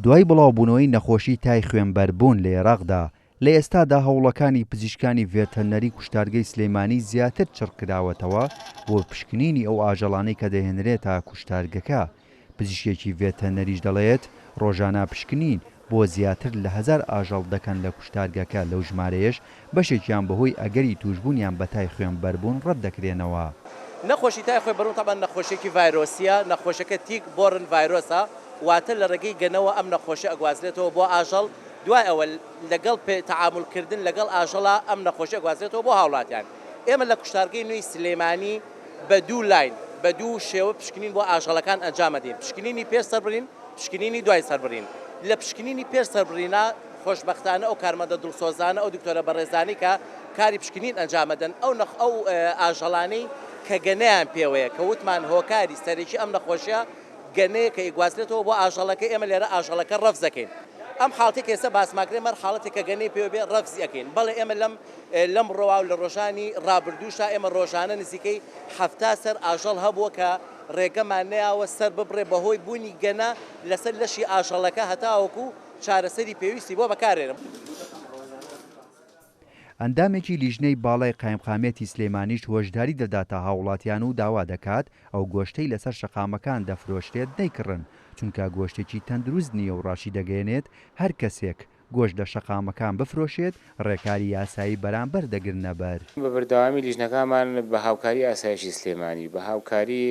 دوای بڵاوبوونەوەی نەخۆشی تای خوێنبەربوون لە عێراقدا لە ئێستادا هەوڵەکانی پزیشکانی ڤێتەرنەری کوشتارگەی سلێمانی زیاتر چڕکراوەتەوە بۆ پشکنینی ئەو ئاژەڵانەی کە دەهێنرێتە کوشتارگەکە. پزیشکێکی ڤێتەرنەریش دەڵێت ڕۆژانە پشکنین بۆ زیاتر لە 1000 ئاژەڵ دەکەن لە کوشتارگەکە. لەو ژمارەیەش بەشێکیان بەهۆی ئەگەری توشبوونیان بە تای خوێنبەربوون ڕەت دەکرێنەوە. نەخۆشی تای خوێنبەربوون تەبەن نەخۆشیێکی ڤایرۆسیە، نەخۆشەکە تیک بۆرن ڤایرۆسە، واتە لە ڕێگەی گەنەوە ئەم نەخۆشی ئەگوازرێتەوە بۆ ئاژەڵ. دوای ئەوە لەگەڵ تەعاملکردن لەگەڵ ئاژەڵە ئەم نەخۆشی ئەگوازرێتەوە بۆ هاوڵاتیان. ئێمە لە کوشتارگەی نوێی سلێمانی بە دوو لاین بە دوو شێوە پشکنین بۆ ئاژەڵەکان ئەنجام دەدەین. پشکنینی پێش سەربڕین، پشکنینی دوای سەربڕین. لە پشکنینی پێش سەربڕینە خۆشبەختانە ئەو کارمەندە دڵسۆزانە ئەو دکتۆرە بەڕێزانی کە کاری پشکنین ئەنجام دەدەن ئەو ئاژەڵانەی کە گەنەیان پێوەیە کە وتمان هۆکاری سەرێکی ئەم نەخۆشیە گەنەیە کە ئیگوازرێتەوە بۆ ئاژەڵەکە. ئێمە لێرە ئاژەڵەکە ڕەفز دەکەین. ئەم حاڵەتێک ئێستا باسماکرێ مەر حاڵەتێک کە گەنەی پێوە بێ ڕەفزی ئەکەین. بەڵێ ئێمە لەم ڕۆوا و لە ڕۆژانی ڕابردووشە ئێمە ڕۆژانە نزیکەی 70 سەر ئاژەڵ هەبووە کە ڕێگەمان نەیاوە سەر ببڕێ بەهۆی بوونی گەنە لەسەر لەشی ئاژەڵەکە هەتاوەکو چارەسەری پێویستی بۆ بەکارێنم. ئەندامێکی لیژنەی باڵای قایمقامێتی سلێمانیش هۆشداری دەداتە هاوڵاتیان و داوا دەکات ئەو گۆشتەی لەسەر شەقامەکان دەفرۆشتێت نەیکڕن، چونکە گۆشتێکی تەندروست نییە و ڕاشی دەگەێنێت هەر کەسێک گۆشت لە شەقامەکان بفرۆشێت ڕێکاری یاسایی بەرامبەر دەگرنە بەر. بە بەردەوامی لیژنەکانمان بە هاوکاری ئاسایشی سلێمانی بە هاوکاری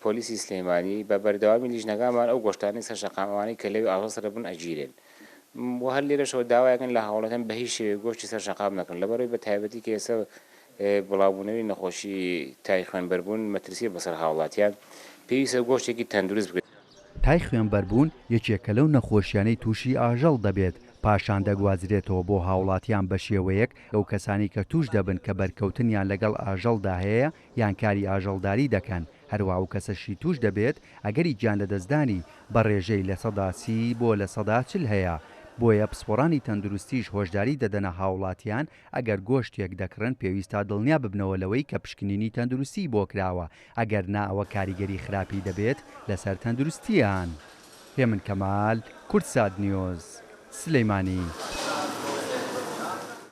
پۆلیسی سلێمانی بە بەردەوامی لیژنەکانمان ئەو گۆشتانەی سەر شەقامەوانی کە لەوێ ئاژەڵ سەر بوون ئەگیرێن. و هەر لێرەشەوە داوایەکەن لە هاوڵاتیان بە هیچ شێوەیە گۆشتی سەر شەقام نەکەن لەبەرەوەی بە تایبەتی کە ئێستا بڵاوبوونەوەی نەخۆشی تای خوێنبەربوون مەترسیە بەسەر هاوڵاتیان پێویستە گۆشتێکی تەندروست بکرێت. تای خوێنبەربوون یەکێکە لەو نەخۆشیانەی تووشی ئاژەڵ دەبێت پاشان دەگوازرێتەوە بۆ هاوڵاتیان بە شێوەیەک ئەو کەسانی کە توش دەبن کە بەرکەوتنیان لەگەڵ ئاژەڵدا هەیە یان کاری ئاژەڵداری دەکەن. هەروە ئەو کەسەشی توش دەبێت ئەگەری گیان لەدەستدانی بە ڕێژەی لە 130 بۆ لە 140 هەیە. بۆیە پسپۆڕانی تەندروستیش هۆشداری دەدەنە هاوڵاتیان ئەگەر گۆشتێک دەکڕن پێویستە دڵنیا ببنەوە لەوەی کە پشکنینی تەندروستی بۆ کراوە، ئەگەر نا ئەوە کاریگەری خراپی دەبێت لەسەر تەندروستیان. هێمن کەمال، کورتسات نیۆز، سلەیمانی.